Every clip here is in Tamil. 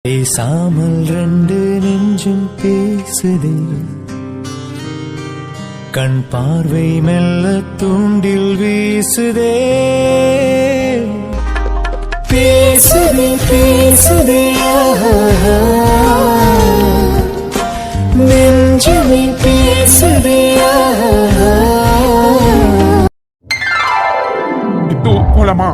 பேசாமல் ரெண்டு நெஞ்சும் பேசுதே, கண் பார்வை மெல்ல தூண்டில் வீசுதே. பேசுதே பேசுதே நெஞ்சுமே பேசுதே. போலாமா?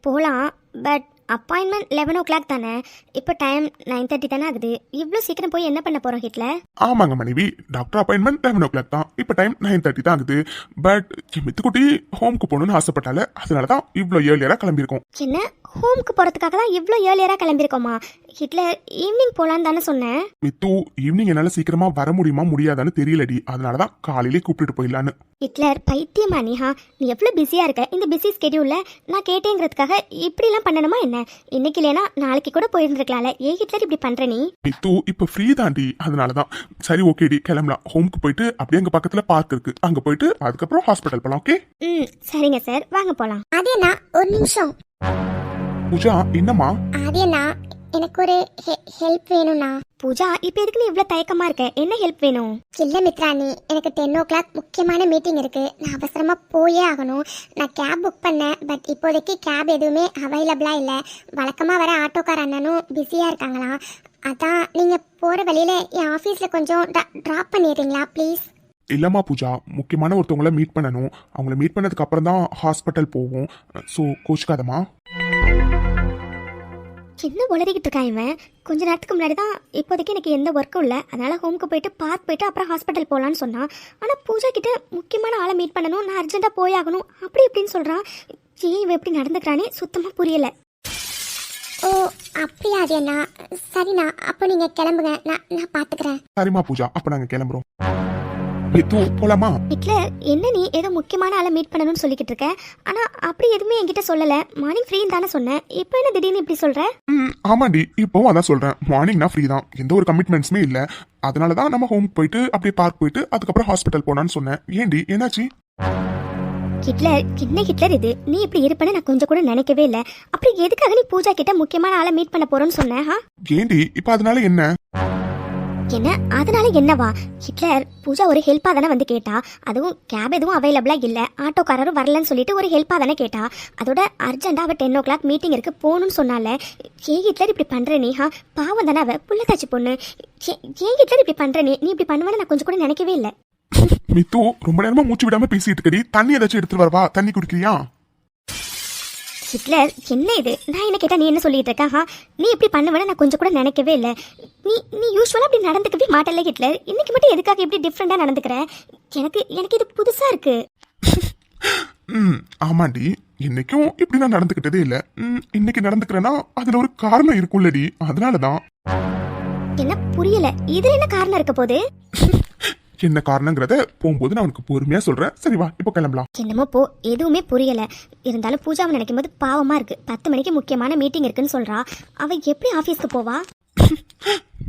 போகலாம். பட் அப்பாயின்மெண்ட் 11 o'clock தானே. இப்போ டைம் 9:30 தானே ஆகுது. இவ்வளோ சீக்கிரம் போய் என்ன பண்ண போகிறோம் ஹிட்லர்? ஆமாங்க மனைவி, டாக்டர் அப்பாயின்மெண்ட் 11 o'clock தான். இப்போ டைம் 9:30 தான் ஆகுது. பட் மித்துக்குட்டி ஹோம்க்கு போகணும்னு ஆசைப்பட்டால, அதனால தான் இவ்வளோ ஏர்லியராக கிளம்பியிருக்கோம். என்ன, ஹோம்க்கு போகிறதுக்காக தான் இவ்வளோ ஏர்லியராக கிளம்பியிருக்கோமா? ஹிட்லர் ஈவினிங் போகலான்னு தானே சொன்னேன். மித்து, ஈவினிங் என்னால் சீக்கிரமா வர முடியுமா முடியாதான்னு தெரியலடி, அதனால தான் காலையிலே கூப்பிட்டுட்டு போயிடலான்னு. ஹிட்லர் பைத்தியமா நீஹா? நீ எவ்வளோ பிஸியாக இருக்க. இந்த பிஸி ஸ்கெடியூலில் நான் கேட்டேங்கிறதுக்காக இப்படிலாம் பண்ணணுமா என்ன? இன்னைக்கு இல்லைனா நாளைக்கு கூட போயிருந்துருக்கலாம்ல. ஏன் ஹிட்லர் இப்படி பண்ணுற நீ? மித்து, இப்போ ஃப்ரீ தாண்டி, அதனால தான். சரி ஓகேடி, கிளம்பலாம். ஹோம்க்கு போயிட்டு அப்படியே அங்கே பக்கத்தில் பார்க் இருக்கு, அங்கே போயிட்டு அதுக்கப்புறம் ஹாஸ்பிட்டல் போகலாம். ஓகே? சரிங்க சார், வாங்க போகலாம். அதேண்ணா, ஒரு நிமிஷம். பூஜா, என்னம்மா? அதேண்ணா, எனக்கு ஒரு ஹெல்ப் வேணும்ண்ணா. பூஜா, இப்போ எதுக்கு நீ இவ்வளோ தயக்கமா இருக்க? என்ன ஹெல்ப் வேணும்? இல்லை மித்ராணி, எனக்கு 10 o'clock முக்கியமான மீட்டிங் இருக்கு. நான் அவசரமா போயே ஆகணும். நான் கேப் புக் பண்ணேன். பட் இப்போதைக்கு கேப் எதுவுமே அவைலபிளா இல்லை. வழக்கமாக வர ஆட்டோக்கார அண்ணனும் பிஸியாக இருக்காங்களாம். அதான் நீங்கள் போகிற வழியில் என் ஆஃபீஸில் கொஞ்சம் ட்ராப் பண்ணிடுறீங்களா ப்ளீஸ்? இல்லம்மா பூஜா, முக்கியமான ஒருத்தவங்கள மீட் பண்ணணும். அவங்கள மீட் பண்ணதுக்கு அப்புறம் தான் ஹாஸ்பிட்டல் போவோம். ஸோ கோச்சுக்காதம்மா. என்ன உளறிக்கிட்டு இருக்கான் இவன்? கொஞ்ச நேரத்துக்கு முன்னாடி தான் இப்போதைக்கு எனக்கு எந்த ஒர்க்கும் இல்லை, அதனால் ஹோம்க்கு போயிட்டு பார்க் போயிட்டு அப்புறம் ஹாஸ்பிட்டல் போகலான்னு சொன்னான். ஆனால் பூஜா கிட்ட முக்கியமான ஆளை மீட் பண்ணணும், நான் அர்ஜென்ட்டாக போயாகணும் அப்படி இப்படின்னு சொல்கிறான். ஏன் இவன் எப்படி நடந்துக்கிறானே சுத்தமாக புரியலை. ஓ அப்படியா? அதேண்ணா, சரிண்ணா, அப்போ நீங்கள் கிளம்புங்க, நான் பார்த்துக்கிறேன். சரிம்மா பூஜா, அப்போ நாங்கள் கிளம்புறோம். மித்து, போலாமா? ஹிட்லர், என்ன நீ ஏதோ முக்கியமான ஆளை மீட் பண்ணணும்னு சொல்லிக்கிட்டு இருக்க? ஆனா அப்படி எதுவுமே என்கிட்ட சொல்லல. மார்னிங் ஃப்ரீன்னு தானே சொன்னேன். இப்போ என்ன திடீர்னு இப்படி சொல்ற? ஆமாண்டி, இப்போவும் அதான் சொல்றேன். மார்னிங் நான் ஃப்ரீ தான், எந்த ஒரு கமிட்மெண்ட்ஸுமே இல்ல. அதனால தான் நம்ம ஹோம் போயிட்டு அப்படியே பார்க் போயிட்டு அதுக்கப்புறம் ஹாஸ்பிட்டல் போனான்னு சொன்னேன். ஏண்டி, என்னாச்சு? ஹிட்லர், என்ன ஹிட்லர் இது? நீ இப்படி இருப்பேன்னு நான் கொஞ்சம் கூட நினைக்கவே இல்லை. அப்படி எதுக்காக நீ பூஜா கிட்ட முக்கியமான ஆளை மீட் பண்ண போறோன்னு சொன்னேன்? ஏண்டி, இப்போ அதனால என்ன? என்ன அதனால என்னவா? ஹிட்லர், பூஜா ஒரு ஹெல்ப்பா தானே வந்து கேட்டா. அதுவும் கேப் எதுவும் அவைலபிளா இல்ல, ஆட்டோக்காரரும் வரலன்னு சொல்லிட்டு ஒரு ஹெல்ப்பா தானே கேட்டா. அதோட அர்ஜென்டா அவ 10 o'clock மீட்டிங் இருக்கு போகணும்னு சொன்னால. ஏன் ஹிட்லர் இப்படி பண்ற நீஹா? பாவம் தானே அவ, புள்ளத்தாச்சி பொண்ணு. ஏன் ஹிட்லர் இப்படி பண்ற நீ? இப்படி பண்ணுவேன்னு நான் கொஞ்சம் கூட நினைக்கவே இல்லை. மித்து, ரொம்ப நேரமா மூச்சு விடாம பேசிட்டு இருக்கடி. தண்ணி ஏதாச்சும் எடுத்துட்டு வரவா? தண்ணி குடிக்கிறியா? ஹிட்லர், என்ன இது? நான் என்ன கேட்டா நீ என்ன சொல்லிட்டு இருக்க? நீ இப்படி பண்ணுவேன்னு நான் கொஞ்சம் கூட நினைக்கவே இல்லை. நீ யூஸ்வலா அப்படி நடந்துக்கவே மாட்டல ஹிட்லர். இன்னைக்கு மட்டும் எதுக்காக இப்படி டிஃப்ரெண்டா நடந்துக்கிற? எனக்கு இது புதுசா இருக்கு. ஆமாண்டி, இன்னைக்கும் இப்படி நான் நடந்துக்கிட்டதே இல்ல. இன்னைக்கு நடந்துக்கிறேன்னா அதுல ஒரு காரணம் இருக்கும்லடி, அதனாலதான். என்ன புரியல? இதுல என்ன காரணம் இருக்க போது? என்ன காரணங்கிறத போகும்போது நான் உனக்கு பொறுமையா சொல்றேன். சரி வா, இப்போ கிளம்பலாம். என்னமோ போ, எதுவுமே புரியல. இருந்தாலும் பூஜாவை நினைக்கும் போது பாவமா இருக்கு. 10 மணிக்கு முக்கியமான மீட்டிங் இருக்குன்னு சொல்றா. அவ எப்படி ஆபீஸ்க்கு போவா?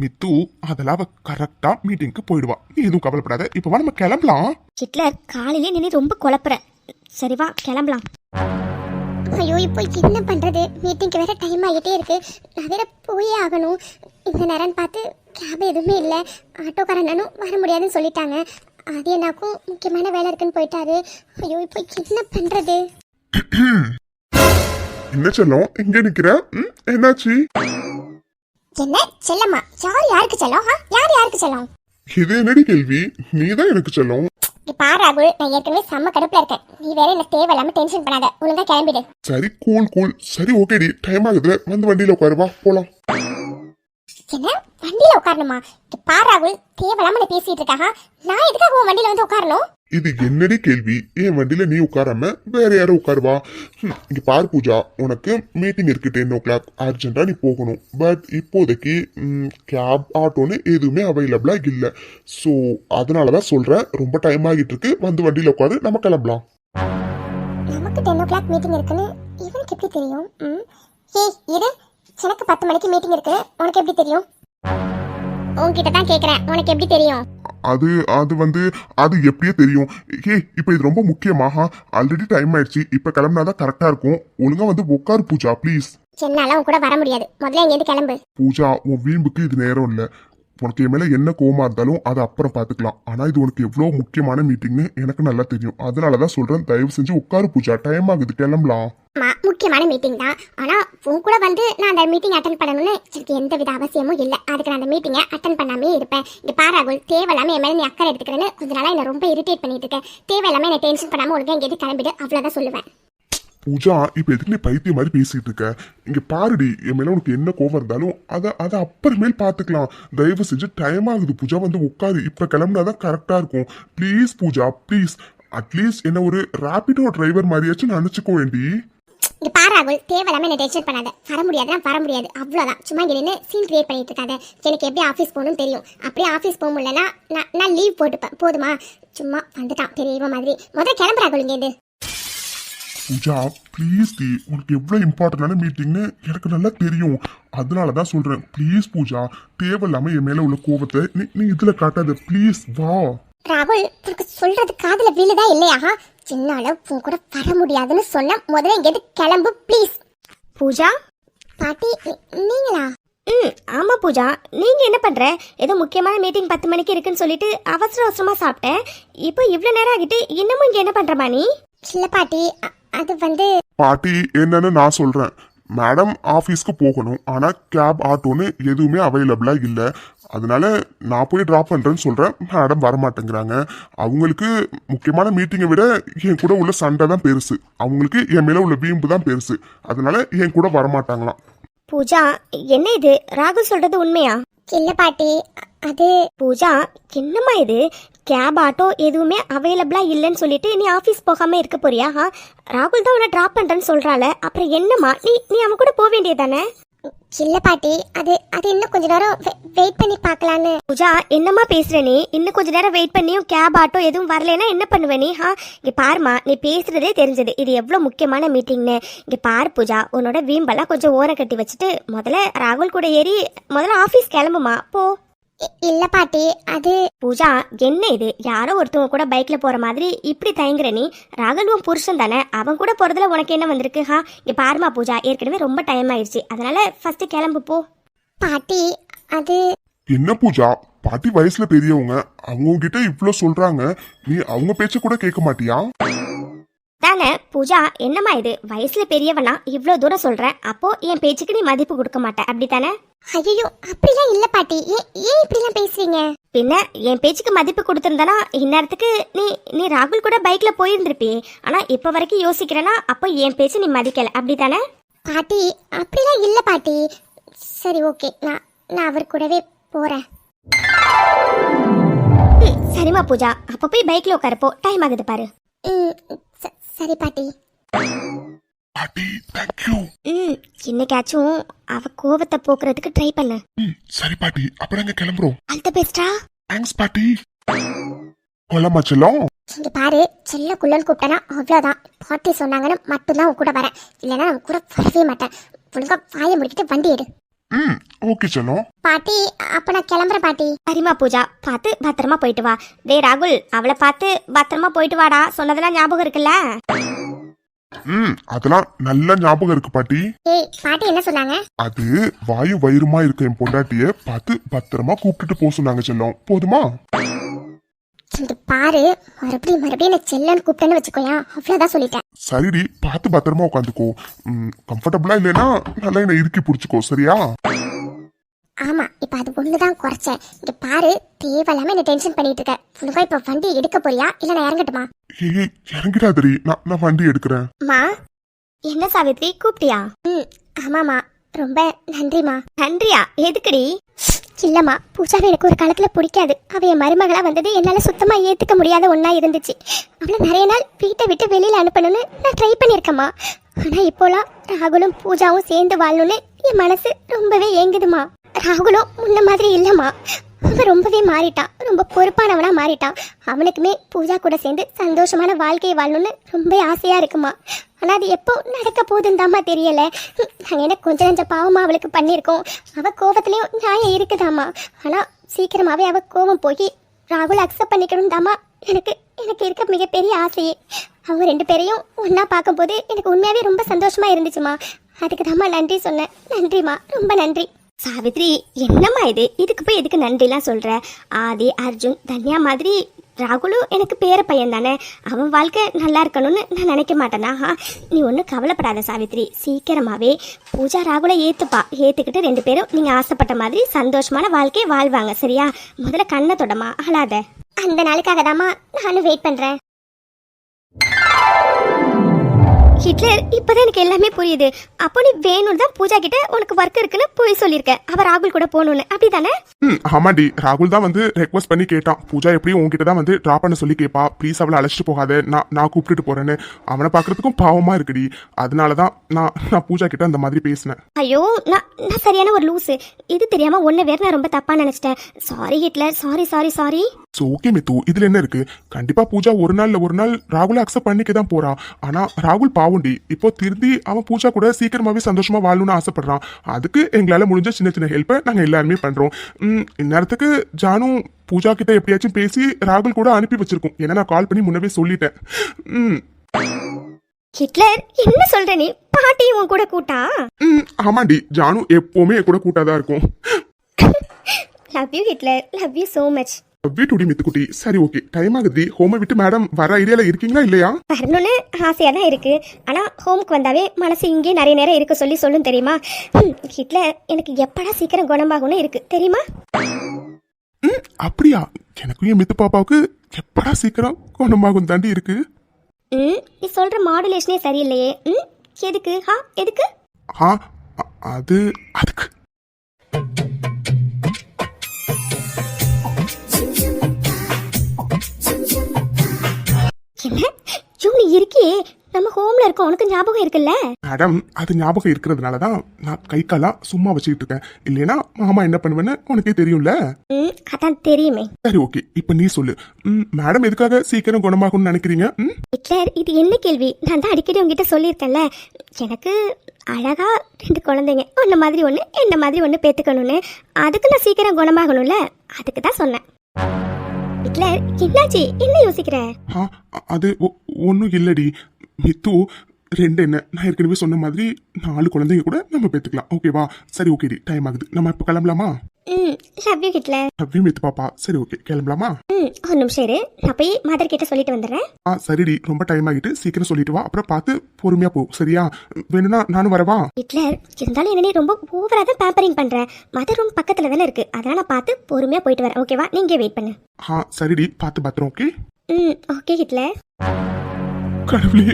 மித்து, அதெல்லாம் அவ கரெக்டா மீட்டிங்க்கு போயிடுவா. நீ எதுவும் கவலைப்படாத. இப்போ வா, நம்ம கிளம்பலாம். ஹிட்லர், காலையிலே நீ ரொம்ப குழப்புற. சரி வா, கிளம்பலாம். ஐயோ, இப்போ என்ன பண்றது? மீட்டிங்க்கு வேற டைம் ஆகிட்டே இருக்கு. நான் வேற போயே ஆகணும். இந்த நேரம் பார்த்து கேப் எதுவுமே இல்லை, ஆட்டோக்காரனும் வர முடியாதுன்னு சொல்லிட்டாங்க. அது என்னாக்கும் முக்கியமான வேலை இருக்குன்னு போயிட்டாரு. ஐயோ, இப்போ என்ன பண்றது? என்ன செல்லம், எங்க நிக்கிற? என்னாச்சு? என்ன செல்லம்மா? யாருக்கு செல்லம்? யாருக்கு செல்லம்? இது என்னடி கேள்வி? நீதான் எனக்கு செல்லம். பாரு ராகுல், நான் ஏற்கனவே செம்ம கடுப்புல இருக்கேன். நீ வேற என்ன தேவையில்லாம டென்ஷன் பண்ணாத. ஒழுங்கா கிளம்பிடு. சரி, கூல். சரி ஓகேடி, டைம் ஆகுதுல, வந்து வண்டியில உட்காருவா, போலாம். என்ன, வண்டியில உட்காரணுமா? பாரு ராகுல், தேவையில்லாம பேசிட்டு இருக்காங்க. நான் எதுக்காக உன் வண்டியில வந்து உட்காரணும்? இது என்னடி கேள்வி? என் வண்டியில நீ உட்காராம வேற யாரும் உட்காருவா? இங்க பாரு பூஜா, உனக்கு மீட்டிங் இருக்கு 10 o'clock, அர்ஜென்டா நீ போகணும். பட் இப்போதைக்கு கேப் ஆட்டோன்னு எதுவுமே அவைலபிளா இல்ல. ஸோ அதனாலதான் சொல்றேன், ரொம்ப டைம் ஆகிட்டு இருக்கு, வந்து வண்டியில உட்காரு, நம்ம கிளம்பலாம். நமக்கு 10 o'clock மீட்டிங் இருக்குன்னு இவனுக்கு எப்படி தெரியும்? ஏய் இரு, எனக்கு 10 மணிக்கு மீட்டிங் இருக்கு, உனக்கு எப்படி தெரியும்? உன்கிட்ட தான் கேக்குறேன், உனக்கு எப்படி தெரியும்? அது எப்படியே தெரியும். இப்ப இது ரொம்ப முக்கியமாக, ஆல்ரெடி டைம் ஆயிடுச்சு. இப்ப கிளம்பினாதான் கரெக்டா இருக்கும். ஒழுங்கா வந்து உட்காரு பூஜா ப்ளீஸ். என்னால உன் கூட வர முடியாது. முதல்ல இங்கேருந்து கிளம்பு. பூஜா, உன் வீம்புக்கு இது நேரம் இல்ல. உனக்கு என் மேல என்ன கோவமா இருந்தாலும் அதை அப்புறம் பாத்துக்கலாம். ஆனா இது உனக்கு எவ்வளவு முக்கியமான மீட்டிங்னு எனக்கு நல்லா தெரியும். அதனாலதான் சொல்றேன், தயவு செஞ்சு உட்காரு பூஜா, டைம் ஆகுது, கிளம்பலாம். முக்கியமான மீட்டிங் தான். ஆனா உன் கூட வந்து நான் அந்த மீட்டிங் அட்டன் பண்ணணும்னு எனக்கு எந்த வித அவசியமும் இல்லை. அதுக்கு நான் அந்த மீட்டிங்கை அட்டன் பண்ணாமே இருப்பேன். இங்க பாராகுல், தேவையில்லாம என் மேல நீ அக்கறை எடுத்துக்கிறேன்னு கொஞ்ச நாளா என்ன ரொம்ப இரிட்டேட் பண்ணிட்டு இருக்கேன். தேவையில்லாம என்ன டென்ஷன் பண்ணாம ஒழுங்கா எங்கேயும் கிளம்பிடு, அவ்வளவுதான் சொல்லுவேன். பூஜா, இப்ப எதுக்கு நீ பைத்திய மாதிரி பேசிட்டு இருக்க? இங்க பாருடி, என் மேல உனக்கு என்ன கோவம் இருந்தாலும் அதை அப்புறமேல் பாத்துக்கலாம். தயவு செஞ்சு டைம் ஆகுது பூஜா, வந்து உட்காரு. இப்ப கிளம்புனாதான் கரெக்டா இருக்கும். Please Pooja, please. அட்லீஸ்ட் என்ன ஒரு ராபிடோ டிரைவர் மாதிரியாச்சும் நினைச்சுக்கோ வேண்டி. இங்க பாராகுல், தேவையில்லாம என்ன டென்ஷன் பண்ணாத. வர முடியாதுன்னா வர முடியாது, அவ்வளவுதான். சும்மா இங்க நின்று சீன் கிரியேட் பண்ணிட்டு இருக்காத. எனக்கு எப்படி ஆஃபீஸ் போகணும்னு தெரியும். அப்படியே ஆஃபீஸ் போக முடியலன்னா நான் லீவ் போட்டுப்பேன். போதுமா? சும்மா வந்துட்டான் பெரியவ மாதிரி. முதல்ல கிளம்புறாகுல் இங்கேருந்து. பூஜா ப்ளீஸ் டி, உனக்கு எவ்வளவு இம்பார்ட்டன்டான மீட்டிங்னு எனக்கு நல்லா தெரியும். அதனாலதான் சொல்றேன், ப்ளீஸ் பூஜா, தேவையில்லாம என் மேல உள்ள கோவத்தை நீ இதுல காட்டாத. ப்ளீஸ் வா. ராகுல், உனக்கு சொல்றது காதுல விழுதா இல்லையா? சின்னால உன் கூட வர முடியாதுன்னு சொன்ன. முதல்ல இங்கேருந்து கிளம்பு ப்ளீஸ். பூஜா பாட்டி, நீங்களா? ஆமா பூஜா, நீங்க என்ன பண்ற? ஏதோ முக்கியமான மீட்டிங் 10 மணிக்கு இருக்குன்னு சொல்லிட்டு அவசர அவசரமா சாப்பிட்டேன். இப்போ இவ்வளவு நேரம் ஆகிட்டு இன்னமும் இங்க என்ன பண்றமா நீ? இல்ல பாட்டி, அது வந்து பாட்டி என்னன்னு நான் சொல்றேன். மேடம் ஆஃபீஸ்க்கு போகணும், ஆனா கேப் ஆட்டோன்னு எதுவுமே அவைலபிளா இல்ல. அதனால நான் போய் டிராப் பண்றேன்னு சொல்றேன். மேடம் வரமாட்டேங்கிறாங்க. அவங்களுக்கு முக்கியமான மீட்டிங்கை விட என் கூட உள்ள சண்டை தான் பெருசு. அவங்களுக்கு என் மேல உள்ள வீம்பு தான் பெருசு. அதனால என் கூட வரமாட்டாங்களாம். பூஜா, என்ன இது? ராகுல் சொல்றது உண்மையா? இல்ல பாட்டி, அது பூஜா, என்னம்மா இது? கேப் ஆட்டோ எதுவுமே அவைலபிளா இல்லைன்னு சொல்லிட்டு நீ ஆஃபீஸ் போகாம இருக்க போறியா? ராகுல் தான் உன்னை டிராப் பண்றேன்னு சொல்றாள, அப்புறம் என்னம்மா நீ அவன் கூட போக வேண்டியதானே? இல்ல பாட்டி, அது இன்னும் கொஞ்ச நேரம் வெயிட் பண்ணி பார்க்கலான்னு. பூஜா, என்னம்மா பேசுற நீ? இன்னும் கொஞ்ச நேரம் வெயிட் பண்ணியும் கேப் ஆட்டோ எதுவும் வரலன்னா என்ன பண்ணுவ நீ? இங்க பாருமா, நீ பேசுறதே தெரிஞ்சது இது எவ்வளவு முக்கியமான மீட்டிங்னு. இங்க பாரு பூஜா, உன்னோட வீம்பெல்லாம் கொஞ்சம் ஓரம் கட்டி வச்சுட்டு முதல்ல ராகுல் கூட ஏறி முதல்ல ஆஃபீஸ் கிளம்புமா போ. இல்ல பாட்டி, அது பூஜா, என்ன இது? யாரோ ஒருத்தவங்க கூட பைக்ல போற மாதிரி இப்படி தயங்குற நீ? ராகுல் உன் புருஷன் தானே, அவன் கூட போறதுல உனக்கு என்ன வந்திருக்கு? இங்க பாருமா பூஜா, ஏற்கனவே ரொம்ப டைம் ஆயிடுச்சு. அதனால ஃபர்ஸ்ட் கிளம்பு போ. பாட்டி, அது என்ன பூஜா, பாட்டி வயசுல பெரியவங்க, அவங்க கிட்ட இவ்வளவு சொல்றாங்க, நீ அவங்க பேச்ச கூட கேட்க மாட்டியா? தானே பூஜா, என்னம்மா இது? வயசுல பெரியவனா இவ்வளவு தூரம் சொல்ற, அப்போ என் பேச்சுக்கு நீ மதிப்பு கொடுக்க மாட்ட, அப்படித்தானே? ஐயோ, அப்படிலாம் இல்ல பாட்டி. ஏன் இப்படிலாம் பேசுறீங்க? பின்ன என் பேச்சுக்கு மதிப்பு கொடுத்திருந்தனா இந்நேரத்துக்கு நீ ராகுல் கூட பைக்ல போயிருந்திருப்பியே. ஆனா இப்ப வரைக்கும் யோசிக்கிறேன்னா அப்போ என் பேச்சு நீ மதிக்கல, அப்படித்தானே? பாட்டி, அப்படிலாம் இல்ல பாட்டி. சரி ஓகே, நான் அவர் கூடவே போறேன். சரிம்மா பூஜா, அப்ப போய் பைக்ல உட்காரப்போ, டைம் ஆகுது பாரு. சரி பாட்டி. பாட்டி தேங்க்யூ. இன்னைக்காச்சும் அவ கோவத்தை போக்குறதுக்கு ட்ரை பண்ண. சரி பாட்டி, அப்புறம் எங்க கிளம்புறோம்? ஆல் தி பெஸ்டா. தேங்க்ஸ் பாட்டி. கொல்லமா செல்லம். இங்க பாரு, செல்ல குள்ளன்னு கூப்பிட்டனா அவ்வளவுதான். பாட்டி சொன்னாங்கன்னு மட்டும்தான் உன் கூட வரேன், இல்லைன்னா உன் கூட வரவே மாட்டேன். ஒழுங்கா வாயை முடிக்கிட்டு வண்டி எடு. ஓகே செல்லம். பாட்டி, அப்ப நான் கிளம்புறேன் பாட்டி. சரிம்மா பூஜா, பார்த்து பத்திரமா போயிட்டு வா. டே ராகுல், அவளை பார்த்து பத்திரமா போயிட்டு வாடா. சொன்னதெல்லாம் ஞாபகம் இருக்குல்ல? அதெல்லாம் நல்ல ஞாபகம் இருக்கு பாட்டி. ஏய் பாட்டி, என்ன சொன்னாங்க? அது வாயு வயிறுமா இருக்க என் பொண்டாட்டிய பார்த்து பத்திரமா கூப்பிட்டுட்டு போக சொன்னாங்க செல்லம். போதுமா? இங்க பாரு, மறுபடியும் என்ன செல்லன்னு கூப்பிட்டேன்னு வச்சுக்கோயா, அவ்வளவுதான் சொல்லிட்டேன். சரிடி, பார்த்து பத்திரமா உட்காந்துக்கோ. கம்ஃபர்டபுளா இல்லைன்னா நல்லா என்ன இறுக்கி பிடிச்சிக்கோ, சரியா? ஆமா, இப்ப அது ஒண்ணுதான் குறைச்சேன். இங்க பாரு, தேவையில்லாம என்ன டென்ஷன் பண்ணிட்டு இருக்க. உனக்கா இப்ப வண்டி எடுக்க போறியா, இல்ல நான் இறங்கட்டுமா? ஏய் இறங்கிடாதடி, நான் வண்டி எடுக்கிறேன். மா, என்ன சாவித்ரி கூப்பிட்டியா? ஆமாமா, ரொம்ப நன்றிமா. நன்றியா? எதுக்குடி? இல்லம்மா, பூஜாவை எனக்கு ஒரு காலத்துல பிடிக்காது. அவ என் மருமகளா வந்தது என்னால சுத்தமா ஏத்துக்க முடியாத ஒன்னா இருந்துச்சு. அவளை நிறைய நாள் வீட்டை விட்டு வெளியில அனுப்பணும்னு நான் ட்ரை பண்ணிருக்கேம்மா. ஆனா இப்போலாம் ராகுலும் பூஜாவும் சேர்ந்து வாழணும்னு என் மனசு ரொம்பவே ஏங்குதுமா. ராகுலும் முன்ன மாதிரி இல்லம்மா, அவன் ரொம்பவே மாறிட்டான். ரொம்ப பொறுப்பானவனா மாறிட்டான். அவனுக்குமே பூஜா கூட சேர்ந்து சந்தோஷமான வாழ்க்கையை வாழணும்னு ரொம்ப ஆசையா இருக்குமா. ஆனா அது எப்போ நடக்க போகுதுன்னு தாம்மா தெரியல. நாங்க என்ன கொஞ்சம் பாவமா அவளுக்கு பண்ணியிருக்கோம். அவ கோபத்திலயும் நியாயம் இருக்குதாம்மா. ஆனா சீக்கிரமாவே அவ கோபம் போய் ராகுல் அக்செப்ட் பண்ணிக்கணும் தாம்மா எனக்கு இருக்க மிகப்பெரிய ஆசையே. அவங்க 2 பேரையும் ஒன்னா பார்க்கும்போது எனக்கு உண்மையாவே ரொம்ப சந்தோஷமா இருந்துச்சுமா. அதுக்கு தாம்மா நன்றி சொன்னேன். நன்றிம்மா, ரொம்ப நன்றி. சாவித்ரி, என்னம்மா இது? இதுக்கு போய் எதுக்கு நன்றிலாம் சொல்ற? ஆதி, அர்ஜுன், தன்யா மாதிரி ராகுலும் எனக்கு பேர பையன் தானே. அவன் வாழ்க்கை நல்லா இருக்கணும்னு நான் நினைக்க மாட்டேனா? நீ ஒன்றும் கவலைப்படாத சாவித்ரி. சீக்கிரமாவே பூஜா ராகுலை ஏத்துப்பா. ஏத்துக்கிட்டு 2 பேரும் நீங்க ஆசைப்பட்ட மாதிரி சந்தோஷமான வாழ்க்கையை வாழ்வாங்க. சரியா? முதல்ல கண்ணை தொடமா, அழாத. அந்த நாளுக்காக தாம்மா நானும் வெயிட் பண்றேன். ஹிட்லர், இப்பதான் எனக்கு எல்லாமே புரியுது. அப்போ நீ வேணும் தான் பூஜா கிட்ட உனக்கு ஒர்க் இருக்குன்னு போய் சொல்லியிருக்க. அவ ராகுல் கூட போகணும்னு, அப்படிதானே? ஆமாடி, ராகுல் தான் வந்து ரெக்வஸ்ட் பண்ணி கேட்டான். பூஜா எப்படியும் உங்ககிட்ட தான் வந்து ட்ராப் பண்ண சொல்லி கேட்பா. ப்ளீஸ் அவளை அழைச்சிட்டு போகாத, நான் கூப்பிட்டுட்டு போறேன்னு. அவனை பாக்குறதுக்கும் பாவமா இருக்குடி. அதனாலதான் நான் பூஜா கிட்ட அந்த மாதிரி பேசினேன். ஐயோ, நான் சரியான ஒரு லூசு. இது தெரியாம ஒன்னு வேற நான் ரொம்ப தப்பா நினைச்சிட்டேன். Sorry Hitler, sorry sorry sorry. So okay Mithu, இதுல என்ன இருக்கு? கண்டிப்பா பூஜா ஒரு நாள் ராகுல அக்செப்ட் பண்ணிக்க தான் போறா. ஆனா ராகுல் பாவுண்டி, இப்போ திருந்தி அவன் பூஜா கூட சீக்கிரமாவே சந்தோஷமா வாழணும்னு ஆசைப்படுறான். அதுக்கு எங்களால முடிஞ்ச சின்ன சின்ன ஹெல்ப்பை நாங்க எல்லாருமே பண்றோம். இந்நேரத்துக்கு ஜானு பூஜா கிட்ட எப்படியாச்சும் பேசி ராகுல் கூட அனுப்பி வச்சிருக்கோம். ஏன்னா நான் கால் பண்ணி முன்னவே சொல்லிட்டேன். ஹிட்லர், என்ன சொல்ற நீ? பாட்டியும் உன் கூட கூட்டா? ஆமாண்டி, ஜானு எப்பவுமே என் கூட கூட்டாதான் இருக்கும். Love you Hitler, love you so much. வீட்டுடி மித்துக்குட்டி. சரி ஓகே, டைம் ஆகுது. ஹோமை விட்டு மேடம் வர ஐடியால இருக்கீங்களா இல்லையா? வரணும்னு ஆசையா தான் இருக்கு. ஆனா ஹோமுக்கு வந்தாவே மனசு இங்கே நிறைய நேரம் இருக்க சொல்லி சொல்லும் தெரியுமா? ஹிட்லர், எனக்கு எப்படா சீக்கிரம் குணமாகும்னு இருக்கு தெரியுமா? அப்படியா? எனக்கும் என் மித்து பாப்பாவுக்கு எப்படா சீக்கிரம் குணமாகும் தாண்டி இருக்கு. நீ சொல்ற மாடுலேஷனே சரியில்லையே. எதுக்கு? எதுக்கு? அதுக்கு என்ன ஜூனி இருக்கியே, நம்ம ஹோம்ல இருக்கோம். உனக்கு ஞாபகம் இருக்குல்ல? மேடம், அது ஞாபகம் இருக்கிறதுனாலதான் நான் கை காலா சும்மா வச்சுக்கிட்டு இருக்கேன். இல்லைன்னா மாமா என்ன பண்ணுவேன்னு உனக்கே தெரியும்ல. அதான் தெரியுமே. சரி ஓகே, இப்ப நீ சொல்லு. மேடம் எதுக்காக சீக்கிரம் குணமாகும்னு நினைக்கிறீங்க? ஹிட்லர், இது என்ன கேள்வி? நான் தான் அடிக்கடி உங்ககிட்ட சொல்லியிருக்கேன்ல, எனக்கு அழகா 2 குழந்தைங்க, ஒன்ன மாதிரி ஒண்ணு என்ன மாதிரி ஒண்ணு பேத்துக்கணும்னு. அதுக்கு நான் சீக்கிரம் குணமாகணும்ல, அதுக்கு தான் சொன்னேன். ஹிட்லர், என்னாச்சு? என்ன யோசிக்கிற? அது ஒன்னும் இல்லடி மித்து. 2 என்ன, நான் ஏற்கனவே சொன்ன மாதிரி 4 குழந்தைங்க கூட நம்ம பேத்துக்கலாம். ஓகேவா? சரி ஓகேடி, டைம் ஆகுது. நம்ம இப்ப கிளம்பலாமா? Love you Hitler. Love you Mithu பாப்பா. சரி ஓகே, கிளம்பலாமா? ஒரு நிமிஷம் இரு, நான் போய் மதர் கிட்ட சொல்லிட்டு வந்துடுறேன். சரிடி, ரொம்ப டைம் ஆகிட்டு சீக்கிரம் சொல்லிட்டு வா. அப்புறம் பார்த்து பொறுமையா போ. சரியா? வேணும்னா நானும் வரவா? ஹிட்லர், இருந்தாலும் என்ன நீ ரொம்ப ஓவரா தான் பேம்பரிங் பண்ற. மதர் ரூம் பக்கத்துல தானே இருக்கு, அதனால நான் பார்த்து பொறுமையா போயிட்டு வரேன். ஓகேவா? நீங்க வெயிட் பண்ணு. சரிடி, பார்த்து பத்திரம். Okay okay Hitler. கடவுளே,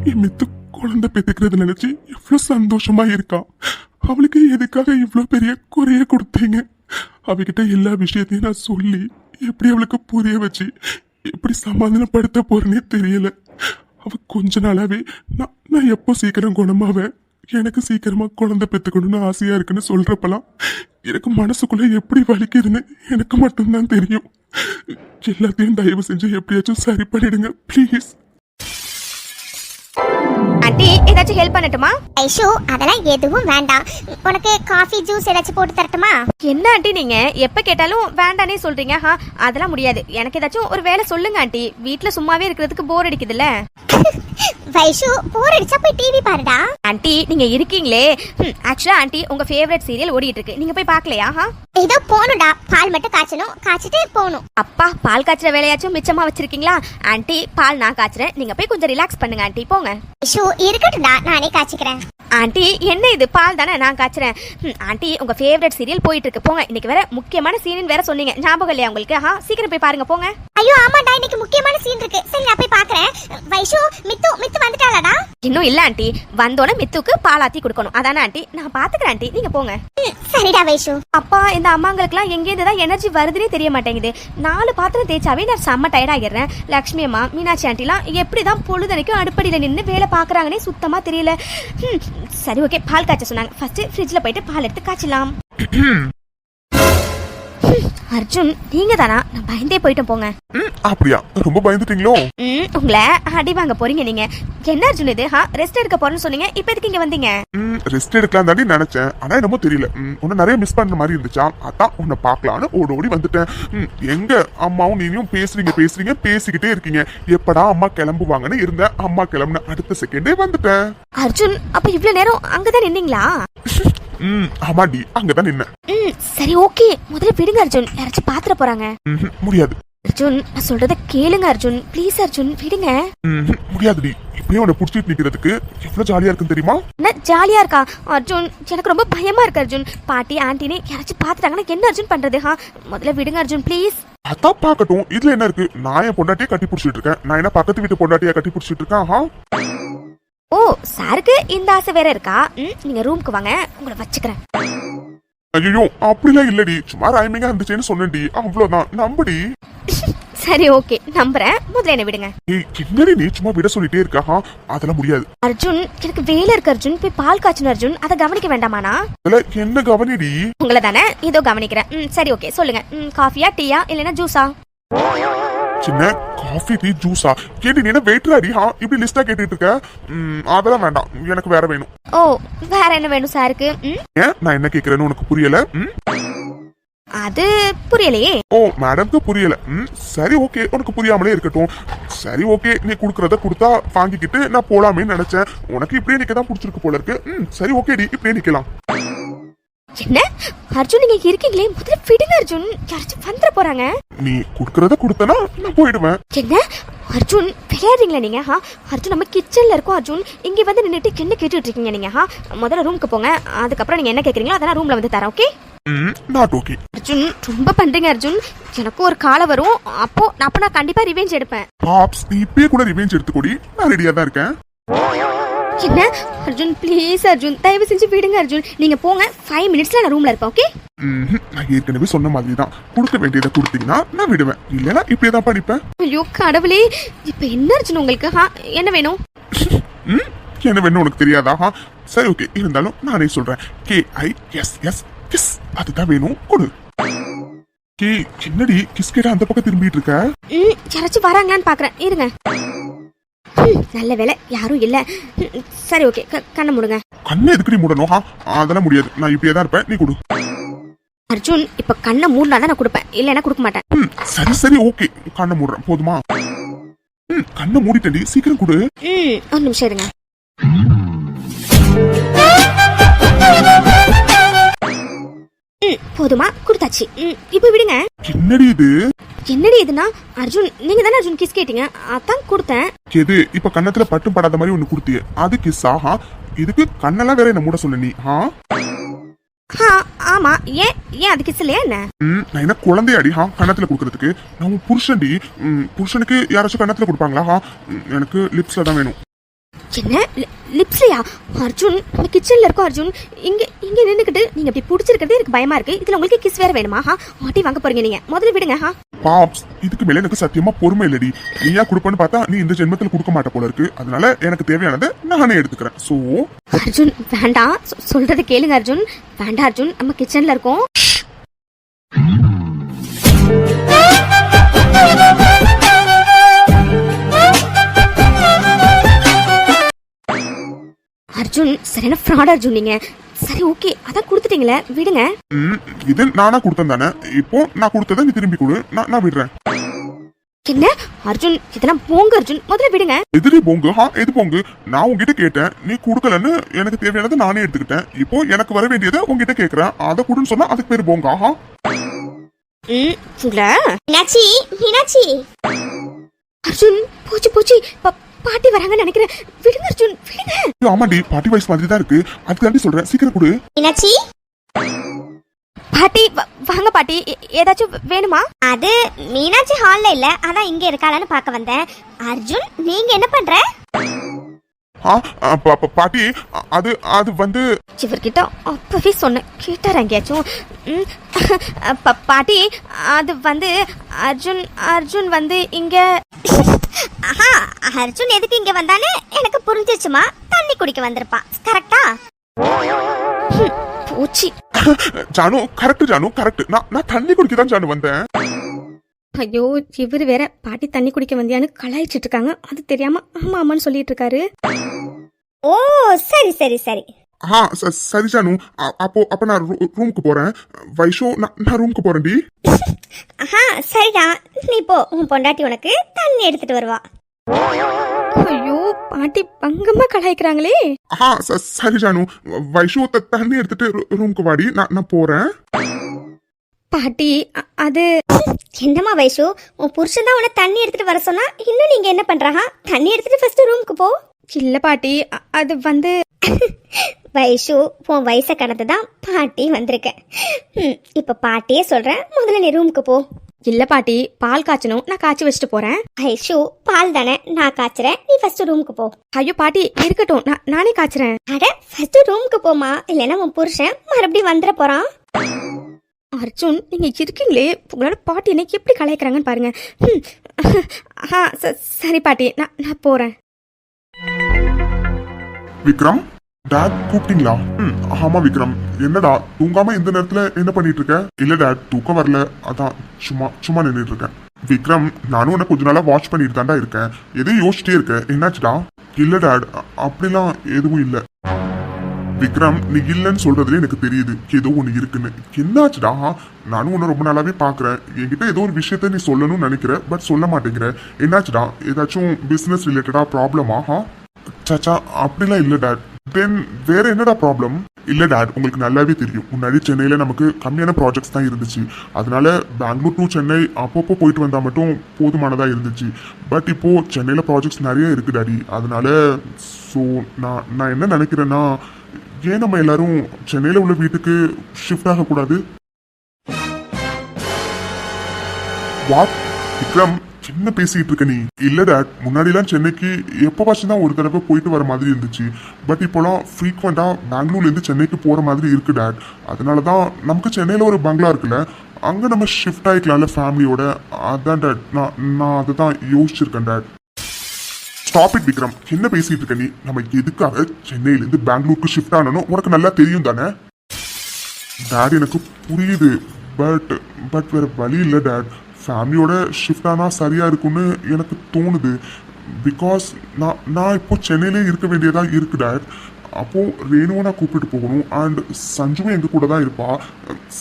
என் மித்து குழந்தை பெத்துக்கிறது நினைச்சு எவ்வளவு சந்தோஷமா இருக்கா. அவளுக்கு எதுக்காக இவ்வளவு பெரிய குறைய கொடுத்தீங்க? அவகிட்ட எல்லா விஷயத்தையும் நான் சொல்லி எப்படி அவளுக்கு புரிய வச்சு எப்படி சமாதானப்படுத்த போறேன்னே தெரியல. அவ கொஞ்ச நாளாவே நான் எப்போ சீக்கிரம் குணமாவேன், எனக்கு சீக்கிரமா குழந்தை பெத்துக்கணும்னு ஆசையா இருக்குன்னு சொல்றப்பெல்லாம் எனக்கு மனசுக்குள்ள எப்படி வலிக்குதுன்னு எனக்கு மட்டும்தான் தெரியும். எல்லாத்தையும் தயவு செஞ்சு எப்படியாச்சும் சரி பண்ணிடுங்க ப்ளீஸ். ஆண்டி, ஏதாச்சும் ஹெல்ப் பண்ணட்டுமா? ஐஷு, அதெல்லாம் எதுவும் வேண்டாம். உனக்கு காஃபி ஜூஸ் ஏதாச்சும் போட்டு தரட்டுமா? என்ன ஆண்டி, நீங்க எப்ப கேட்டாலும் வேண்டானே சொல்றீங்க. அதெல்லாம் முடியாது. எனக்கு ஏதாச்சும் ஒரு வேலை சொல்லுங்க ஆண்டி. வீட்ல சும்மாவே இருக்கிறதுக்கு போர் அடிக்குதுல்ல. வைஷு, போர் அடிச்சா போய் டிவி பாருடா. ஆண்டி, நீங்க இருக்கீங்களே. ஆக்சுவலா ஆண்டி, உங்க ஃபேவரட் சீரியல் ஓடிட்டு இருக்கு. நீங்க போய் பாக்கலையா? ஏதோ போகணும்டா, பால் மட்டும் காய்ச்சணும், காய்ச்சிட்டு போகணும். அப்பா, பால் காய்ச்சற வேலையாச்சும் மிச்சமா வச்சிருக்கீங்களா? ஆண்டி, பால் நான் காய்ச்சறேன். நீங்க போய் கொஞ்சம் ரிலாக்ஸ் பண்ணுங்க ஆண்டி. போங்க. ஐஷு, இருக்கட்டும்டா, நானே காய்ச்சிக்கிறேன். ஆண்டி, என்ன இது? பால் தானே, நான் காய்ச்சறேன். ஆண்டி, உங்க ஃபேவரட் சீரியல் போயிட்டு இருக்கு. போங்க. இன்னைக்கு வேற முக்கியமான சீன் வேற சொன்னீங்க, ஞாபகம் இல்லையா உங்களுக்கு? சீக்கிரம் போய் பாருங்க. போங்க. ஐயோ ஆமாடா, இன்னைக்கு முக்கியமான சீன் இருக்கு. சரி, நான் போய் பாக்குறேன். வைஷு, மித்து வந்துட்டாளாடா? இன்னும் இல்ல ஆண்டி. வந்தோட மித்துக்கு பாலாத்தி கொடுக்கணும். அதானே ஆண்டி? நான் பாத்துக்கிறேன் ஆண்டி, நீங்க போங்க. சரிடா வைஷு. அப்பா, இந்த அம்மாங்களுக்குலாம் எங்கேருந்து தான் எனர்ஜி வருதுன்னே தெரிய மாட்டேங்குது. 4 பாத்திரம் தேய்ச்சாவே நான் செம்ம டயர்ட் ஆகிடுறேன். லக்ஷ்மி அம்மா, மீனாட்சி ஆண்டிலாம் எப்படிதான் பொழுதனைக்கும் அடுப்படியில நின்று வேலை பாக்குறாங்கன்னே சுத்தமா தெரியல. சரி ஓகே, பால் காய்ச்ச சொன்னாங்க. ஃபர்ஸ்ட் ஃப்ரிட்ஜ்ல போயிட்டு பால் எடுத்து காய்ச்சலாம். அர்ஜுன் நீங்க தானா? நான் பயந்தே போயிட்டேன் போங்க. அப்படியா? ரொம்ப பயந்துட்டீங்களோ? உங்களை அடி வாங்க போறீங்க நீங்க. என்ன அர்ஜுன் இது? ரெஸ்ட் எடுக்க போறேன்னு சொன்னீங்க, இப்ப எதுக்கு இங்க வந்தீங்க? ரெஸ்ட் எடுக்கலாம் தாண்டி நினைச்சேன். ஆனா என்னமோ தெரியல, உன்னை நிறைய மிஸ் பண்ற மாதிரி இருந்துச்சா, அதான் உன்னை பார்க்கலான்னு ஓடி வந்துட்டேன். எங்க அம்மாவும் நீயும் பேசிக்கிட்டே இருக்கீங்க. எப்படா அம்மா கிளம்புவாங்கன்னு இருந்தேன். அம்மா கிளம்புன அடுத்த செகண்டே வந்துட்டேன். அர்ஜுன் அப்ப இவ்வளவு நேரம் அங்கதான் நின்னீங்களா? ஆமாடி, அங்கதான் நின்ன. சரி ஓகே, முதல்ல விடுங்க அர்ஜுன், யாராச்சும் பாத்துற போறாங்க. முடியாது அர்ஜுன், நான் சொல்றத கேளுங்க அர்ஜுன், ப்ளீஸ் அர்ஜுன் விடுங்க. முடியாதுடி. இப்படியே உன்னை புடிச்சிட்டு நிக்கிறதுக்கு எவ்வளவு ஜாலியா இருக்குன்னு தெரியுமா? என்ன ஜாலியா இருக்கா அர்ஜுன்? எனக்கு ரொம்ப பயமா இருக்கு அர்ஜுன். பாட்டி ஆண்டினே யாராச்சும் பாத்துட்டாங்கன்னா என்ன அர்ஜுன் பண்றது? முதல்ல விடுங்க அர்ஜுன் ப்ளீஸ். அதான் பாக்கட்டும், இதுல என்ன இருக்கு? நான் என் பொண்டாட்டியை கட்டி பிடிச்சிட்டு இருக்கேன். நான் என்ன பக்கத்து வீட்டு பொண்டாட்டியா கட்டி பிடிச்சிட்டு இருக்கேன்? ஓ சாருக்கு இந்த ஆசை வேற இருக்கா? நீங்க ரூமுக்கு வாங்க, உங்களை வச்சுக்கிறேன். ஐயோ அப்படிலாம் இல்லடி, சும்மா ரைமிங்கா இருந்துச்சேன்னு சொன்னேன்டி, அவ்வளவுதான், நம்படி. சரி ஓகே நம்புறேன், முதல்ல என்ன விடுங்க. என்னடி நீ சும்மா விட சொல்லிட்டே இருக்கா? அதெல்லாம் முடியாது அர்ஜுன். எனக்கு வேலை இருக்கு அர்ஜுன், போய் பால் காய்ச்சணும் அர்ஜுன், அதை கவனிக்க வேண்டாமானா? என்ன கவனிடி? உங்களை தானே ஏதோ கவனிக்கிறேன். சரி ஓகே சொல்லுங்க, காஃபியா டீயா இல்லைன்னா ஜூஸா? சின்ன காஃபி டீ ஜூஸா? கேட்டு நீ என்ன வெயிட்ராடி? இப்படி லிஸ்டா கேட்டுட்டு இருக்க? அதெல்லாம் வேண்டாம், எனக்கு வேற வேணும். ஓ வேற என்ன வேணும் சாருக்கு? ஏன் நான் என்ன கேக்குறேன்னு உனக்கு புரியல? அது புரியலையே. ஓ மேடம்க்கு புரியல. சரி ஓகே, உனக்கு புரியாமலே இருக்கட்டும். சரி ஓகே, நீ குடுக்கறத கொடுத்தா வாங்கிக்கிட்டு நான் போலாமே நினைச்சேன். உனக்கு இப்படியே நிக்கதான் பிடிச்சிருக்கு போல இருக்கு. சரி ஓகேடி, இப்படியே நிக்கலாம். என்ன அர்ஜுன் நீங்க இருக்கீங்களே, முதல்ல விடுங்க அர்ஜுன், யாராச்சும் வந்துட போறாங்க. நீ குடுக்கறத கொடுத்தனா நான் போயிடுவேன். என்ன அர்ஜுன் விளையாடுறீங்களா நீங்க? அர்ஜுன் நம்ம கிச்சன்ல இருக்கோம் அர்ஜுன், இங்க வந்து நின்னுட்டு என்ன கேட்டுட்டு இருக்கீங்க நீங்க? முதல்ல ரூமுக்கு போங்க, அதுக்கப்புறம் நீங்க என்ன கேக்குறீங்களோ அதெல்லாம் ரூம்ல வந்து தரேன். ஓகே? Not okay. அர்ஜுன் ரொம்ப பண்றீங்க அர்ஜுன், எனக்கும் ஒரு காலம் வரும், அப்போ நான் கண்டிப்பா ரிவெஞ்ச் எடுப்பேன். பாப்ஸ், நீ இப்பயே கூட ரிவெஞ்ச் எடுத்துக்கோடி, நான் ரெடியா தான் இருக்கேன். என்ன அர்ஜுன் ப்ளீஸ் அர்ஜுன், தயவு செஞ்சு விடுங்க அர்ஜுன், நீங்க போங்க, 5 மினிட்ஸ்ல நான் ரூம்ல இருப்பேன். ஓகே? நான் ஏற்கனவே சொன்ன மாதிரி தான், கொடுக்க வேண்டியதை கொடுத்தீங்கன்னா நான் விடுவேன், இல்லைன்னா இப்படியே தான் படிப்பேன். ஐயோ கடவுளே, இப்ப என்ன அர்ஜுன் உங்களுக்கு? என்ன வேணும்? என்ன வேணும் உனக்கு தெரியாதா? சரி ஓகே, இருந்தாலும் நானே சொல்றேன். KISS கிஸ், அதுதான் வேணும், கொடு. என்னடி கிஸ் கேட்டா அந்த பக்கம் திரும்பிட்டு இருக்க? யாராச்சும் வராங்களான்னு பாக்குறேன், இருங்க. நல்ல வேலை யாரும் இல்ல. சரி ஓகே, கண்ணை மூடுங்க. கண்ணை எதுக்குடி மூடணும்? அதெல்லாம் முடியாது, நான் இப்படியே தான் இருப்பேன், நீ கொடு. அர்ஜுன் இப்ப கண்ணை மூடனா தான் நான் கொடுப்பேன், இல்லைன்னா கொடுக்க மாட்டேன். சரி ஓகே, கண்ணை மூடுறேன், போதுமா? கண்ணை மூடிட்டேன்டி, சீக்கிரம் கொடு. ஒரு நிமிஷம் இருங்க. போதுமா? கொடுத்தாச்சு. இப்ப விடுங்க. என்னடி இது? என்னடி இதுனா? அர்ஜுன் நீங்க தானே அர்ஜுன் கிஸ் கேட்டீங்க, அதான் கொடுத்தேன். எது இப்ப கண்ணத்துல பட்டும் படாத மாதிரி ஒண்ணு கொடுத்தியே, அது கிஸ்ஸா? இதுக்கு கண்ணெல்லாம் வேற என்ன மூட சொல்ல நீ? ஆமா, ஏன் அது கிஸ் இல்லையா என்ன? நான் என்ன குழந்தையாடி கண்ணத்துல கொடுக்கறதுக்கு? நான் புருஷன்டி. புருஷனுக்கு யாராச்சும் கண்ணத்துல கொடுப்பாங்களா? எனக்கு லிப்ஸ்ல தான் வேணும். என்ன லிப்ஸ்லயா? அர்ஜுன் நம்ம கிச்சன்ல இருக்கோம் அர்ஜுன், இங்க நின்னுக்கிட்டு நீங்க இப்படி புடிச்சிருக்கிறது எனக்கு பயமா இருக்கு, இதுல உங்களுக்கு கிஸ் வேற வேணுமா? ஆட்டி வாங்க போறீங்க நீங்க, முதல்ல விடுங்க. பாப்ஸ், இதுக்கு மேல எனக்கு சத்தியமா பொறுமை இல்லடி. நீயா கொடுப்பன்னு பார்த்தா நீ இந்த ஜென்மத்துல கொடுக்க மாட்ட போல இருக்கு, அதனால எனக்கு தேவையானதை நானே எடுத்துக்கிறேன். சோ அர்ஜுன் வேண்டாம், சொல்றது கேளுங்க அர்ஜுன். வேண்டாம் அர்ஜுன், நம்ம கிச்சன்ல இருக்கோம். அர்ஜுன் சரியான ஃப்ராட் அர்ஜுன் நீங்க. சரி ஓகே, அதான் கொடுத்துட்டீங்களே, விடுங்க. இது நானா கொடுத்தேன் தானே, இப்போ நான் கொடுத்ததை நீ திரும்பி கொடு, நான் விடுறேன். என்ன அர்ஜுன் இதெல்லாம் போங்க அர்ஜுன், முதல்ல விடுங்க. எதிரி போங்கு? எது போங்கு? நான் உங்ககிட்ட கேட்டேன், நீ கொடுக்கலன்னு எனக்கு தேவையானதை நானே எடுத்துக்கிட்டேன். இப்போ எனக்கு வர வேண்டியதை உங்ககிட்ட கேக்குறேன், அதை கொடுன்னு சொன்னா அதுக்கு பேரு போங்க? மீனாட்சி அர்ஜுன் போச்சு, பாட்டி வராங்கன்னு நினைக்கிறேன், விடுங்க அர்ஜுன் விடுங்க. ஆமாடி, பாட்டி வயசு மாதிரி தான் இருக்கு, அதுக்காண்டி சொல்றேன், சீக்கிரம் கொடு. மீனாட்சி பாட்டி வாங்க பாட்டி, ஏதாச்சும் வேணுமா? அது மீனாட்சி ஹால்ல இல்ல, அதான் இங்க இருக்காளான்னு பார்க்க வந்தேன். அர்ஜுன் நீங்க என்ன பண்ற? பாட்டி, அது வந்து இவர்கிட்ட அப்பவே சொன்னேன், கேட்டார் எங்கேயாச்சும்? பாட்டி அது வந்து அர்ஜுன் வந்து இங்க. அர்ஜுன் எதுக்கு இங்க வந்தானே எனக்கு புரிஞ்சிச்சுமா, தண்ணி குடிக்க வந்திருப்பான், கரெக்டா? போச்சு. Janu correct, Janu correct. நான் தண்ணி குடிக்க தான் ஜானு வந்தேன். ஐயோ, இவர் வேற பாட்டி தண்ணி குடிக்க வந்தியான்னு கலாய்ச்சிட்டு இருக்காங்க. அது தெரியாம ஆமா ஆமான்னு சொல்லிட்டு இருக்காரு. ஓ சரி சரி சரி. சரி ஜானு, அப்ப நான் ரூமுக்கு போறேன். வைஷோ, நான் ரூமுக்கு போறேன்டி. சரிடா, நீ போ. உன் பொண்டாட்டி உனக்கு தண்ணி எடுத்துட்டு வருவா. ஐயோ, பாட்டி பங்கமா கலாய்க்கிறாங்களே. சரி ஜானு, வைஷோ தண்ணி எடுத்துட்டு ரூமுக்கு வாடி, நான் போறேன். பாட்டி அது என்னம்மா வைஷு, உன் புருஷன் தான் உன தண்ணி எடுத்துட்டு வர சொன்னா இன்னும் நீங்க என்ன பண்றாங்க? தண்ணி எடுத்துட்டு ஃபர்ஸ்ட் ரூமுக்கு போ. இல்ல பாட்டி, அது வந்து வைஷு, உன் வயசை கடந்து தான் பாட்டி வந்திருக்கேன். இப்ப பாட்டியே சொல்றேன், முதல்ல நீ ரூமுக்கு போ. இல்ல பாட்டி, பால் காய்ச்சணும், நான் காய்ச்சி வச்சுட்டு போறேன். வைஷு, பால் தானே, நான் காய்ச்சறேன், நீ ஃபர்ஸ்ட் ரூமுக்கு போ. ஐயோ பாட்டி இருக்கட்டும், நானே காய்ச்சறேன். அட ஃபர்ஸ்ட் ரூமுக்கு போமா, இல்லைன்னா உன் புருஷன் மறுபடியும் வந்துட போறான். அர்ஜுன், நீங்க இருக்கீங்களே, உங்களோட பாட்டி என்னைக்கு எப்படி கலாய்க்கிறாங்கன்னு பாருங்க. சரி பாட்டி, நான் போறேன். விக்ரம், டாட் கூப்பிட்டீங்களா? ஆமா விக்ரம். என்னடா தூங்காம இந்த நேரத்துல என்ன பண்ணிட்டு இருக்க? இல்ல டாட், தூக்கம் வரல, அதான் சும்மா நின்றுட்டு இருக்கேன். விக்ரம், நானும் உன்னை கொஞ்ச நாளா வாட்ச் பண்ணிட்டு தாண்டா இருக்கேன். எதையும் யோசிச்சிட்டே இருக்க, என்னாச்சுடா? இல்ல டாட், அப்படிலாம் எதுவும் இல்ல. விக்ரம், நீ இல்லன்னு சொல்றதுல எனக்கு தெரியுது ஏதோ ஒண்ணு இருக்குன்னு. என்னாச்சுடா? நானும் உன்னை ரொம்ப நாளாவே பாக்குறேன். என்கிட்ட ஏதோ ஒரு விஷயத்த நீ சொல்லணும்னு நினைக்கிற, பட் சொல்ல மாட்டேங்கிற. என்னாச்சுடா? ஏதாச்சும் பிசினஸ் ரிலேட்டடா ப்ராப்ளமா? சாச்சா, அப்படிலாம் இல்ல டாட். தென் வேற என்னடா ப்ராப்ளம்? இல்ல டாட், உங்களுக்கு நல்லாவே தெரியும், முன்னாடி சென்னையில நமக்கு கம்மியான ப்ராஜெக்ட்ஸ் தான் இருந்துச்சு. அதனால பெங்களூர் டு சென்னை அப்பப்போ போயிட்டு வந்தா மட்டும் போதுமானதா இருந்துச்சு. பட் இப்போ சென்னையில ப்ராஜெக்ட்ஸ் நிறைய இருக்கு டாடி. அதனால ஸோ நான் என்ன நினைக்கிறேன்னா, ஏன் நம்ம எல்லாரும் சென்னையில உள்ள வீட்டுக்கு ஷிஃப்ட் ஆகக்கூடாது? வாட் விக்ரம், என்ன பேசிட்டு இருக்க நீ? இல்ல டாட், முன்னாடிலாம் சென்னைக்கு எப்பவாச்சும் தான் ஒரு தடவை போயிட்டு வர மாதிரி இருந்துச்சு. பட் இப்போலாம் ஃப்ரீக்வெண்டா பெங்களூர்ல இருந்து சென்னைக்கு போற மாதிரி இருக்கு டாட். அதனாலதான் நமக்கு சென்னையில ஒரு பங்களா இருக்குல்ல, அங்க நம்ம ஷிஃப்ட் ஆயிக்கலாம்ல ஃபேமிலியோட. அதான் டாட், நான் அதுதான் யோசிச்சிருக்கேன் டாட். ஸ்டாப் இட் விக்ரம், என்ன பேசிட்டு இருக்க நீ? நம்ம எதுக்காக சென்னையில இருந்து பெங்களூருக்கு ஷிஃப்ட் ஆனனும் உனக்கு நல்லா தெரியும் தானே? டாட், எனக்கு புரியுது, பட் வேற வழி இல்லை டாட். ஃபேமிலியோட ஷிஃப்ட் ஆனால் சரியா இருக்கும்னு எனக்கு தோணுது. பிகாஸ் நான் இப்போ சென்னையிலே இருக்க வேண்டியதாக இருக்கு டாட். அப்போது ரேணுவை நான் கூப்பிட்டு போகணும். அண்ட் சஞ்சுவும் எங்கள் கூட தான் இருப்பா.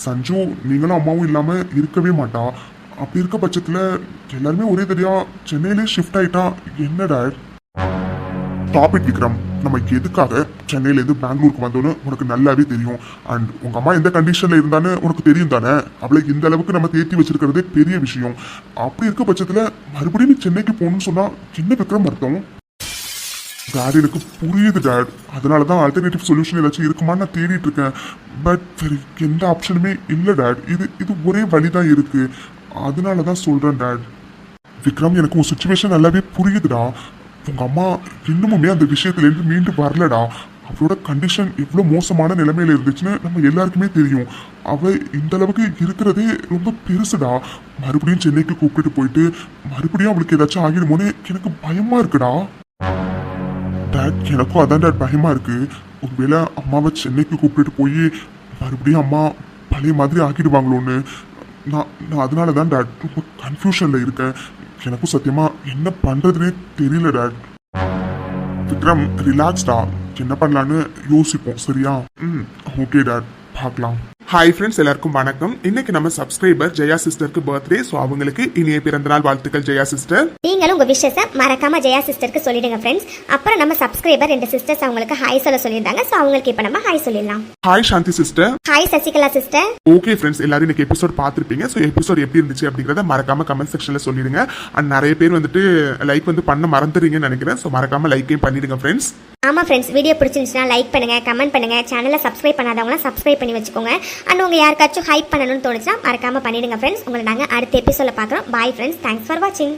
சஞ்சு நீங்களும் அம்மாவும் இல்லாமல் இருக்கவே மாட்டா. அப்படி இருக்க பட்சத்தில் எல்லாருமே ஒரே தடியாக சென்னையிலே ஷிஃப்ட் ஆகிட்டா என்ன டாட்? டாபிக் விக்ரம், நம்ம எதுக்காக சென்னையிலேருந்து பெங்களூருக்கு வந்தோன்னு உனக்கு நல்லாவே தெரியும். அண்ட் உங்க அம்மா எந்த கண்டிஷன்ல இருந்தான்னு உனக்கு தெரியும் தானே? அவளை இந்த அளவுக்கு நம்ம தேத்தி வச்சிருக்கிறதே பெரிய விஷயம். அப்படி இருக்க பட்சத்துல மறுபடியும் நீ சென்னைக்கு போகணும்னு சொன்னா என்ன விக்ரம் அர்த்தம்? டாட், எனக்கு புரியுது டாட். அதனாலதான் ஆல்டர்னேட்டிவ் சொல்யூஷன் ஏதாச்சும் இருக்குமான்னு நான் தேடிட்டு இருக்கேன். பட் வேற எந்த ஆப்ஷனுமே இல்லை டாட். இது ஒரே வழிதான் இருக்கு. அதனாலதான் சொல்றேன் டாட். விக்ரம், எனக்கு உன் சுச்சுவேஷன் நல்லாவே புரியுதுடா. உங்க அம்மா இன்னுமுமே அந்த விஷயத்திலேருந்து மீண்டு வரலடா. அவளோட கண்டிஷன் எவ்வளோ மோசமான நிலைமையில இருந்துச்சுன்னு நம்ம எல்லாருக்குமே தெரியும். அவ இந்த அளவுக்கு இருக்கிறதே ரொம்ப பெருசுடா. மறுபடியும் சென்னைக்கு கூப்பிட்டு போயிட்டு மறுபடியும் அவளுக்கு ஏதாச்சும் ஆகிடுமோன்னு எனக்கு பயமா இருக்குடா. டாட், எனக்கும் அதான் டாட் பயமா இருக்கு. ஒருவேளை அம்மாவை சென்னைக்கு கூப்பிட்டு போய் மறுபடியும் அம்மா பழைய மாதிரி ஆக்கிடுவாங்களோன்னு. நான் அதனால தான் டாட் ரொம்ப கன்ஃபியூஷன்ல இருக்கேன். எனக்கும் சத்தியமா என்ன பண்றதுனே தெரியல டாட். விக்ரம், ரிலாக்ஸ்டா, என்ன பண்ணலான்னு யோசிப்போம், சரியா? ஓகே டாட், பார்க்கலாம். ஹாய் ஃப்ரெண்ட்ஸ், எல்லாருக்கும் வணக்கம். இன்னைக்கு நம்ம சப்ஸ்கிரைபர் ஜெயா சிஸ்டருக்கு பர்த்டே. ஸோ அவங்களுக்கு இனிய பிறந்தநாள் வாழ்த்துக்கள் ஜெயா சிஸ்டர். நீங்களும் உங்க விஷயத்தை மறக்காம ஜெயா சிஸ்டருக்கு சொல்லிடுங்க ஃப்ரெண்ட்ஸ். அப்புறம் நம்ம சப்ஸ்கிரைபர் 2 சிஸ்டர்ஸ் அவங்களுக்கு ஹாய் சொல்ல சொல்லியிருந்தாங்க. ஸோ அவங்களுக்கு இப்போ நம்ம ஹாய் சொல்லிடலாம். Hi Shanthi sister. Hi Sasikala sister. Okay friends, எல்லாரும் இன்னைக்கு எபிசோட் பார்த்துருப்பீங்க. ஸோ எபிசோட் எப்படி இருந்துச்சு அப்படிங்கிறத மறக்காம கமெண்ட் செக்ஷன்ல சொல்லிடுங்க. அண்ட் நிறைய பேர் வந்துட்டு லைக் பண்ண மறந்துடுறீங்கன்னு நினைக்கிறேன். ஸோ மறக்காம லைக்கையும் பண்ணிடுங்க ஃப்ரெண்ட்ஸ். ஆமா ஃப்ரெண்ட்ஸ், வீடியோ பிடிச்சிருந்துச்சுன்னா லைக் பண்ணுங்க, கமெண்ட் பண்ணுங்க, சேனலை சப்ஸ்கிரைப் பண்ணாதவங்க சப்ஸ்கிரைப் பண்ணி வச்சுக்கோங்க. அண்ட் உங்க யாருக்காச்சும் ஹைப் பண்ணணும்னு தோணுச்சுன்னா மறக்காம பண்ணிடுங்க ஃப்ரெண்ட்ஸ். உங்களை நாங்கள் அடுத்த எபிசோட பார்க்குறோம். பாய் ஃப்ரெண்ட்ஸ், தேங்க்ஸ் ஃபார் வாட்சிங்.